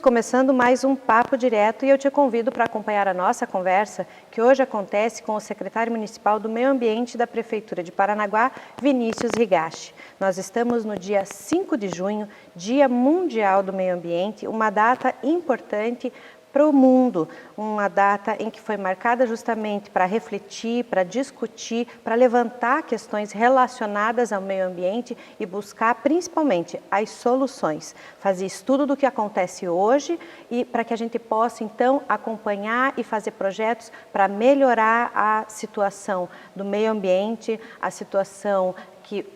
começando mais um Papo Direto e eu te convido para acompanhar a nossa conversa, que hoje acontece com o secretário municipal do Meio Ambiente da Prefeitura de Paranaguá, Vinícius Higashi. Nós estamos no dia 5 de junho, Dia Mundial do Meio Ambiente, uma data importante para o mundo, uma data em que foi marcada justamente para refletir, para discutir, para levantar questões relacionadas ao meio ambiente e buscar principalmente as soluções, fazer estudo do que acontece hoje e para que a gente possa então acompanhar e fazer projetos para melhorar a situação do meio ambiente, a situação que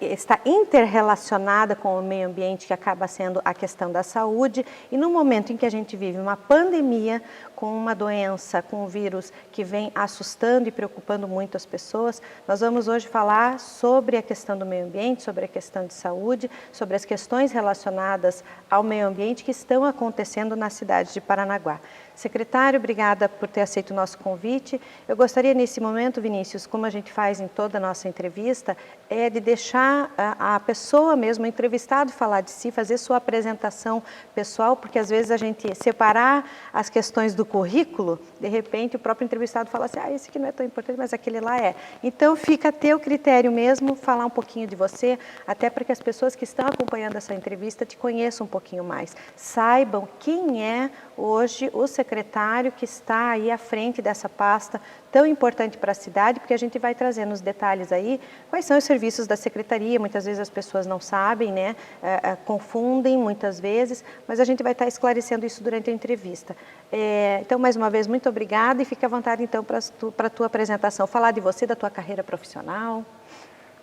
está interrelacionada com o meio ambiente, que acaba sendo a questão da saúde, e no momento em que a gente vive uma pandemia com uma doença, com um vírus que vem assustando e preocupando muito as pessoas, nós vamos hoje falar sobre a questão do meio ambiente, sobre a questão de saúde, sobre as questões relacionadas ao meio ambiente que estão acontecendo na cidade de Paranaguá. Secretário, obrigada por ter aceito o nosso convite. Eu gostaria nesse momento, Vinícius, como a gente faz em toda a nossa entrevista, de deixar a pessoa mesmo, o entrevistado, falar de si, fazer sua apresentação pessoal, porque às vezes a gente separar as questões do currículo, de repente o próprio entrevistado fala assim, esse aqui não é tão importante, mas aquele lá é. Então fica a teu critério mesmo, falar um pouquinho de você, até para que as pessoas que estão acompanhando essa entrevista te conheçam um pouquinho mais, saibam quem é hoje o secretário que está aí à frente dessa pasta tão importante para a cidade, porque a gente vai trazendo os detalhes aí, quais são os serviços da secretaria, muitas vezes as pessoas não sabem, né, confundem muitas vezes, mas a gente vai estar esclarecendo isso durante a entrevista. Então, mais uma vez, muito obrigada e fique à vontade, então, para a tua apresentação, falar de você, da tua carreira profissional.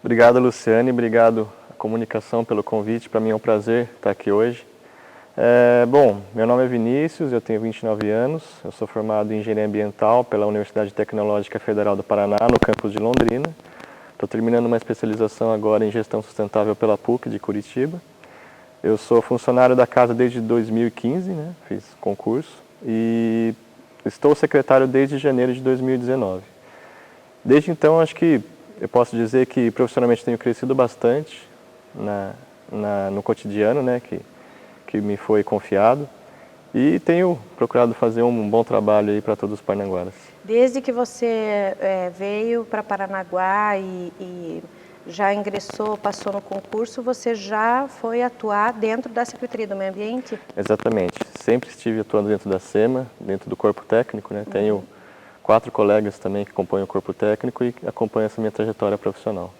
Obrigado, Luciane, obrigado à comunicação pelo convite, para mim é um prazer estar aqui hoje. Bom, meu nome é Vinícius, eu tenho 29 anos, eu sou formado em Engenharia Ambiental pela Universidade Tecnológica Federal do Paraná, no campus de Londrina. Estou terminando uma especialização agora em Gestão Sustentável pela PUC de Curitiba. Eu sou funcionário da casa desde 2015, né? Fiz concurso e estou secretário desde janeiro de 2019. Desde então, acho que eu posso dizer que profissionalmente tenho crescido bastante no cotidiano, né? Que me foi confiado e tenho procurado fazer um bom trabalho aí para todos os paranaguaras. Desde que você veio para Paranaguá e já ingressou, passou no concurso, você já foi atuar dentro da Secretaria do Meio Ambiente? Exatamente, sempre estive atuando dentro da SEMA, dentro do corpo técnico, né? Tenho 4 colegas também que compõem o corpo técnico e acompanham essa minha trajetória profissional.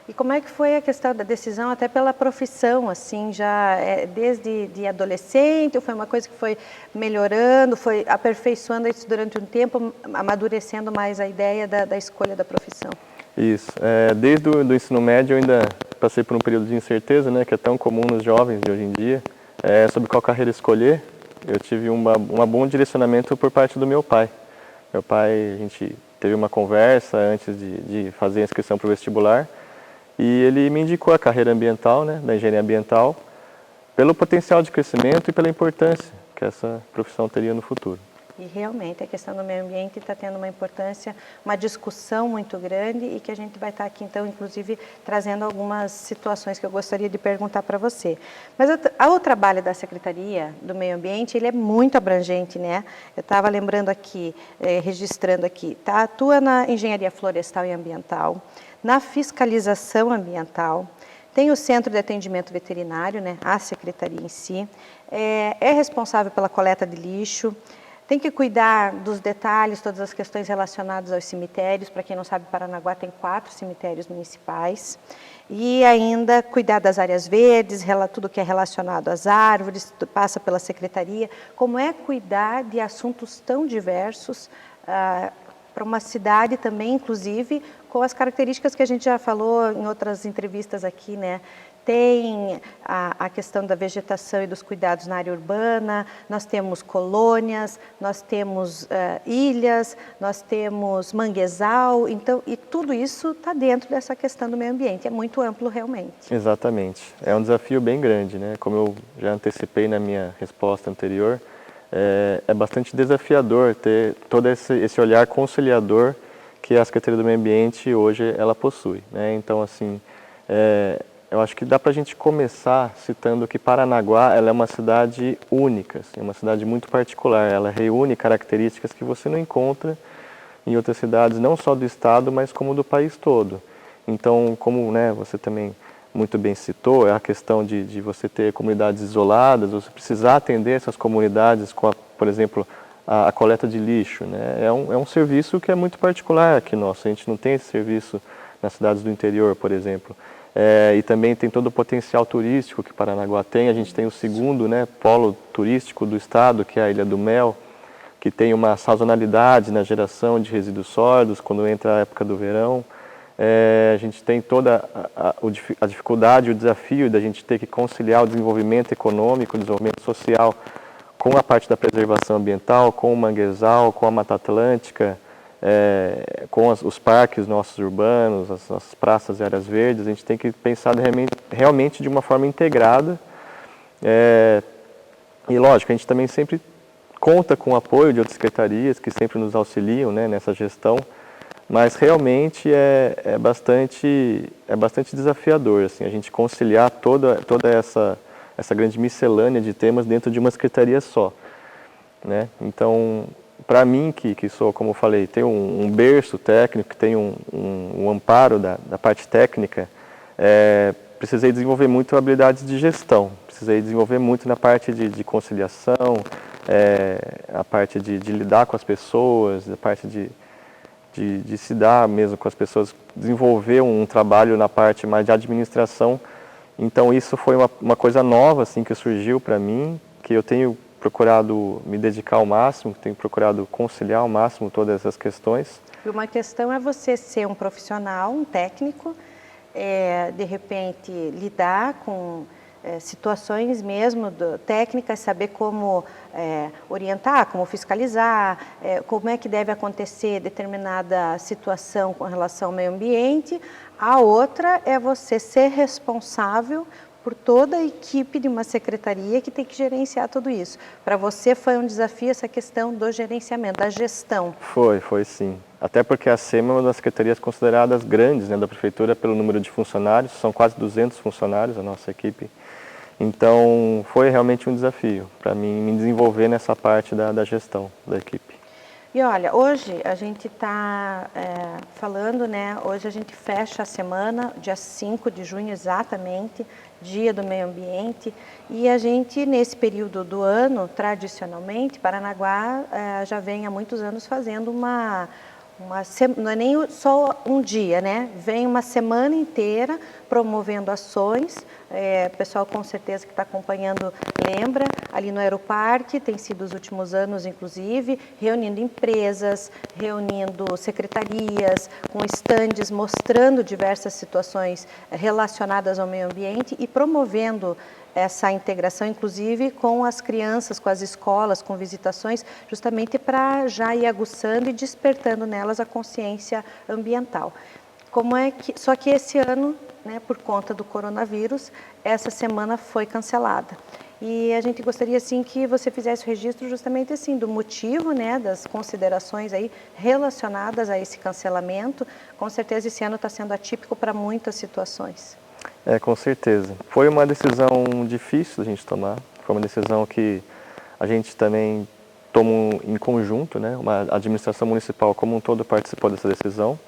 E como é que foi a questão da decisão, até pela profissão, assim, já desde de adolescente, ou foi uma coisa que foi melhorando, foi aperfeiçoando isso durante um tempo, amadurecendo mais a ideia da escolha da profissão? Isso, desde o ensino médio eu ainda passei por um período de incerteza, né, que é tão comum nos jovens de hoje em dia, sobre qual carreira escolher. Eu tive um bom direcionamento por parte do meu pai. Meu pai, a gente teve uma conversa antes de fazer a inscrição para o vestibular, e ele me indicou a carreira ambiental, né, da engenharia ambiental, pelo potencial de crescimento e pela importância que essa profissão teria no futuro. E realmente a questão do meio ambiente está tendo uma importância, uma discussão muito grande e que a gente vai estar aqui então, inclusive, trazendo algumas situações que eu gostaria de perguntar para você. Mas o trabalho da Secretaria do Meio Ambiente, ele é muito abrangente, né? Eu estava lembrando aqui, registrando aqui, tá? Atua na engenharia florestal e ambiental, na fiscalização ambiental, tem o Centro de Atendimento Veterinário, né, a Secretaria em si, é responsável pela coleta de lixo, tem que cuidar dos detalhes, todas as questões relacionadas aos cemitérios. Para quem não sabe, Paranaguá tem 4 cemitérios municipais. E ainda cuidar das áreas verdes, tudo que é relacionado às árvores, passa pela Secretaria. Como é cuidar de assuntos tão diversos para uma cidade também, inclusive, com as características que a gente já falou em outras entrevistas aqui, né? Tem a questão da vegetação e dos cuidados na área urbana, nós temos colônias, nós temos ilhas, nós temos manguezal, então, e tudo isso está dentro dessa questão do meio ambiente, é muito amplo realmente. Exatamente, é um desafio bem grande, né? Como eu já antecipei na minha resposta anterior, é bastante desafiador ter todo esse olhar conciliador que a Secretaria do Meio Ambiente hoje ela possui, né? Então, assim, eu acho que dá para a gente começar citando que Paranaguá ela é uma cidade única, assim, uma cidade muito particular. Ela reúne características que você não encontra em outras cidades, não só do estado, mas como do país todo. Então, como, né, você também muito bem citou, é a questão de você ter comunidades isoladas, você precisar atender essas comunidades com, por exemplo, a coleta de lixo, né? É um serviço que é muito particular aqui nosso, a gente não tem esse serviço nas cidades do interior, por exemplo. E também tem todo o potencial turístico que Paranaguá tem. A gente tem o segundo, né, polo turístico do estado, que é a Ilha do Mel, que tem uma sazonalidade na geração de resíduos sólidos quando entra a época do verão. A gente tem toda a dificuldade, o desafio da gente ter que conciliar o desenvolvimento econômico, o desenvolvimento social com a parte da preservação ambiental, com o manguezal, com a Mata Atlântica, com os parques nossos urbanos, as praças e áreas verdes. A gente tem que pensar realmente de uma forma integrada. E lógico, a gente também sempre conta com o apoio de outras secretarias que sempre nos auxiliam, né, nessa gestão, mas realmente é bastante desafiador assim, a gente conciliar toda essa grande miscelânea de temas dentro de uma secretaria só, né? Então, para mim, que sou, como eu falei, tenho um berço técnico, que tem um amparo da parte técnica, precisei desenvolver muito habilidades de gestão, precisei desenvolver muito na parte de conciliação, a parte de lidar com as pessoas, a parte de se dar mesmo com as pessoas, desenvolver um trabalho na parte mais de administração. Então isso foi uma coisa nova assim, que surgiu para mim, que eu tenho procurado me dedicar ao máximo, tenho procurado conciliar ao máximo todas essas questões. E uma questão é você ser um profissional, um técnico, de repente lidar com situações mesmo técnicas, saber como orientar, como fiscalizar, como é que deve acontecer determinada situação com relação ao meio ambiente. A outra é você ser responsável por toda a equipe de uma secretaria que tem que gerenciar tudo isso. Para você foi um desafio essa questão do gerenciamento, da gestão? Foi sim. Até porque a SEMA é uma das secretarias consideradas grandes, né, da prefeitura pelo número de funcionários, são quase 200 funcionários a nossa equipe. Então foi realmente um desafio para mim me desenvolver nessa parte da gestão da equipe. E olha, hoje a gente está falando, né? Hoje a gente fecha a semana, dia 5 de junho exatamente, Dia do Meio Ambiente, e a gente nesse período do ano, tradicionalmente, Paranaguá já vem há muitos anos fazendo não é nem só um dia, né? Vem uma semana inteira promovendo ações. O pessoal com certeza que está acompanhando lembra, ali no Aeroparque, tem sido os últimos anos, inclusive, reunindo empresas, reunindo secretarias, com estandes mostrando diversas situações relacionadas ao meio ambiente e promovendo essa integração, inclusive, com as crianças, com as escolas, com visitações, justamente para já ir aguçando e despertando nelas a consciência ambiental. Só que esse ano, né, por conta do coronavírus, essa semana foi cancelada. E a gente gostaria, assim, que você fizesse o registro justamente, assim, do motivo, né, das considerações aí relacionadas a esse cancelamento. Com certeza esse ano está sendo atípico para muitas situações. Com certeza. Foi uma decisão difícil a gente tomar, foi uma decisão que a gente também tomou em conjunto, né? A administração municipal como um todo participou dessa decisão,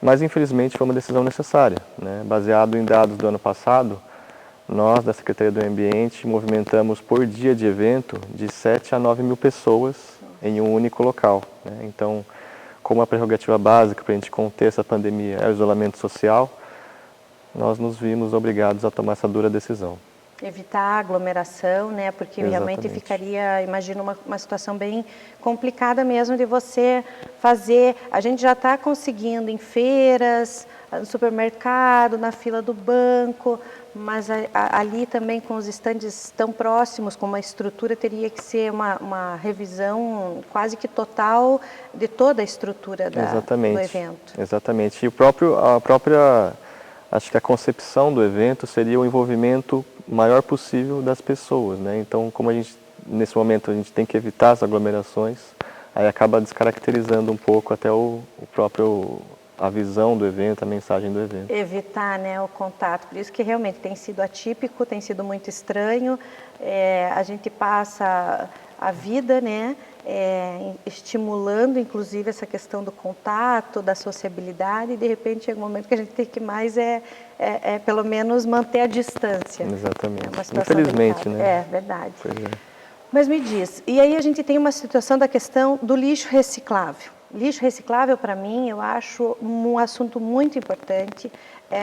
mas infelizmente foi uma decisão necessária, né? Baseado em dados do ano passado, nós da Secretaria do Meio Ambiente movimentamos por dia de evento de 7 a 9 mil pessoas em um único local, né? Então, como a prerrogativa básica para a gente conter essa pandemia é o isolamento social, nós nos vimos obrigados a tomar essa dura decisão. Evitar aglomeração, né? Porque realmente ficaria, imagino, uma situação bem complicada mesmo de você fazer. A gente já está conseguindo em feiras, no supermercado, na fila do banco, mas ali também com os estandes tão próximos, com uma estrutura, teria que ser uma revisão quase que total de toda a estrutura do evento. Exatamente. E acho que a concepção do evento seria o envolvimento maior possível das pessoas, né? Então, como nesse momento a gente tem que evitar as aglomerações, aí acaba descaracterizando um pouco até a visão do evento, a mensagem do evento. Evitar, né, o contato, por isso que realmente tem sido atípico, tem sido muito estranho, a gente passa a vida, né, estimulando inclusive essa questão do contato, da sociabilidade, e de repente chega um momento que a gente tem que mais pelo menos manter a distância. Exatamente. É uma situação Infelizmente, delicada. né? É, verdade. Pois é. Mas me diz, e aí a gente tem uma situação da questão do lixo reciclável. Lixo reciclável, para mim, eu acho um assunto muito importante.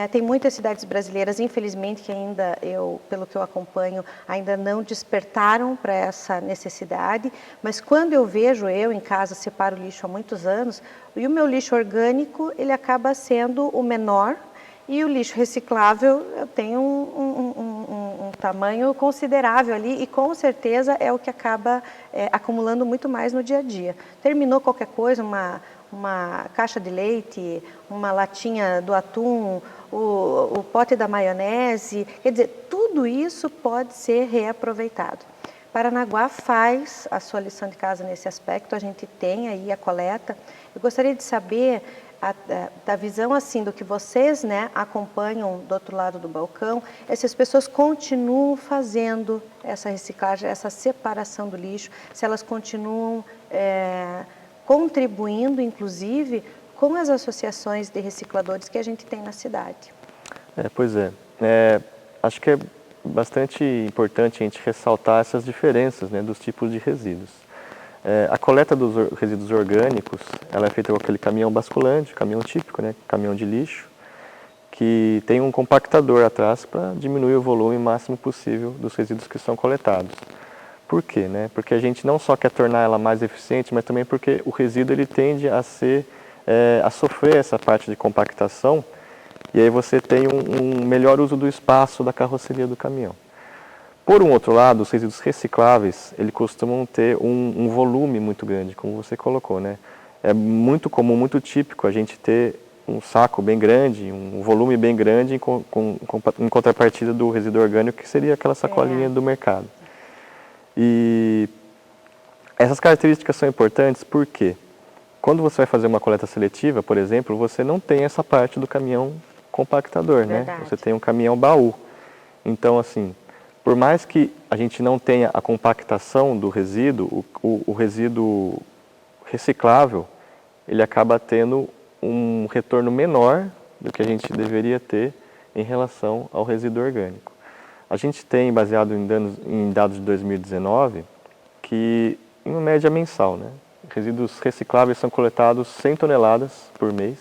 Tem muitas cidades brasileiras, infelizmente, que ainda, pelo que eu acompanho, ainda não despertaram para essa necessidade. Mas quando eu vejo, eu em casa separo lixo há muitos anos, e o meu lixo orgânico, ele acaba sendo o menor, e o lixo reciclável tem um tamanho considerável ali, e com certeza é o que acaba acumulando muito mais no dia a dia. Terminou qualquer coisa, uma caixa de leite, uma latinha do atum, o pote da maionese, quer dizer, tudo isso pode ser reaproveitado. Paranaguá faz a sua lição de casa nesse aspecto, a gente tem aí a coleta. Eu gostaria de saber da visão assim do que vocês, né, acompanham do outro lado do balcão, essas pessoas continuam fazendo essa reciclagem, essa separação do lixo, se elas continuam contribuindo, inclusive, com as associações de recicladores que a gente tem na cidade. Pois é. Acho que é bastante importante a gente ressaltar essas diferenças, né, dos tipos de resíduos. A coleta dos resíduos orgânicos, ela é feita com aquele caminhão basculante, caminhão típico, né, caminhão de lixo, que tem um compactador atrás para diminuir o volume máximo possível dos resíduos que são coletados. Por quê? Né? Porque a gente não só quer tornar ela mais eficiente, mas também porque o resíduo ele tende a sofrer essa parte de compactação, e aí você tem um melhor uso do espaço da carroceria do caminhão. Por um outro lado, os resíduos recicláveis, eles costumam ter um volume muito grande, como você colocou, né? É muito comum, muito típico a gente ter um saco bem grande, um volume bem grande em contrapartida do resíduo orgânico, que seria aquela sacolinha do mercado. E essas características são importantes porque quando você vai fazer uma coleta seletiva, por exemplo, você não tem essa parte do caminhão compactador, né? Você tem um caminhão baú. Então, assim, por mais que a gente não tenha a compactação do resíduo, o resíduo reciclável, ele acaba tendo um retorno menor do que a gente deveria ter em relação ao resíduo orgânico. A gente tem, baseado em dados de 2019, que em uma média mensal, né, resíduos recicláveis são coletados 100 toneladas por mês.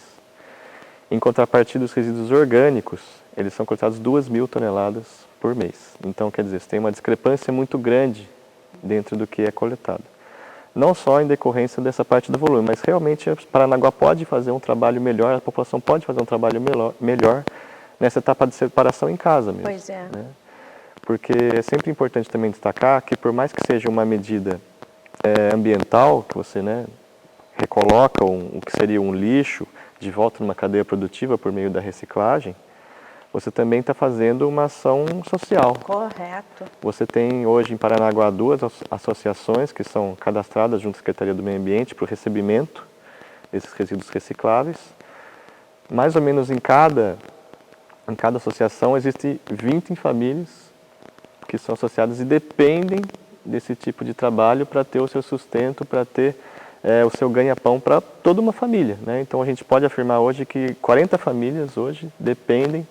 Em contrapartida, os resíduos orgânicos, eles são coletados 2.000 toneladas por mês. Então, quer dizer, você tem uma discrepância muito grande dentro do que é coletado. Não só em decorrência dessa parte do volume, mas realmente Paranaguá pode fazer um trabalho melhor, a população pode fazer um trabalho melhor nessa etapa de separação em casa mesmo. Pois é. Né? Porque é sempre importante também destacar que, por mais que seja uma medida ambiental, que você, né, recoloca o que seria um lixo de volta numa cadeia produtiva por meio da reciclagem, você também está fazendo uma ação social. Correto. Você tem hoje em Paranaguá 2 associações que são cadastradas junto à Secretaria do Meio Ambiente para o recebimento desses resíduos recicláveis. Mais ou menos em cada associação existem 20 famílias que são associadas e dependem desse tipo de trabalho para ter o seu sustento, para ter o seu ganha-pão para toda uma família. Né? Então a gente pode afirmar hoje que 40 famílias hoje dependem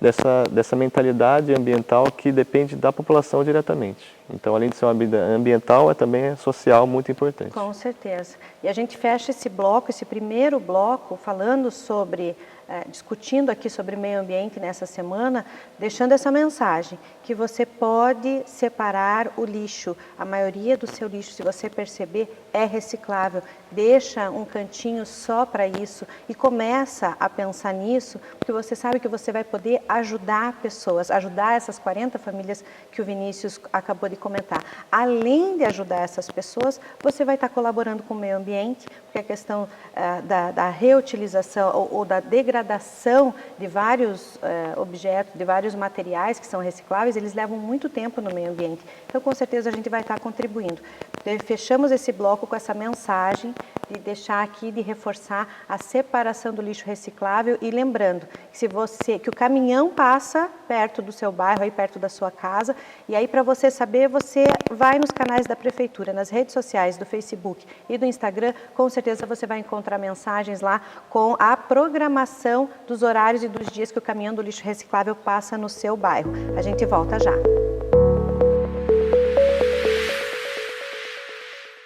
dessa mentalidade ambiental que depende da população diretamente. Então, além de ser uma vida ambiental, também é social muito importante. Com certeza. E a gente fecha esse bloco, esse primeiro bloco, falando sobre, discutindo aqui sobre meio ambiente nessa semana, deixando essa mensagem, que você pode separar o lixo. A maioria do seu lixo, se você perceber, é reciclável. Deixa um cantinho só para isso e começa a pensar nisso, porque você sabe que você vai poder ajudar pessoas, ajudar essas 40 famílias que o Vinícius acabou de comentar. Além de ajudar essas pessoas, você vai estar colaborando com o meio ambiente, porque a questão da reutilização ou da degradação de vários objetos, de vários materiais que são recicláveis, eles levam muito tempo no meio ambiente. Então, com certeza, a gente vai estar contribuindo. Fechamos esse bloco com essa mensagem de deixar aqui, de reforçar a separação do lixo reciclável e lembrando que o caminhão passa perto do seu bairro, aí perto da sua casa, e aí para você saber, você vai nos canais da Prefeitura, nas redes sociais do Facebook e do Instagram, com certeza você vai encontrar mensagens lá com a programação dos horários e dos dias que o caminhão do lixo reciclável passa no seu bairro. A gente volta já.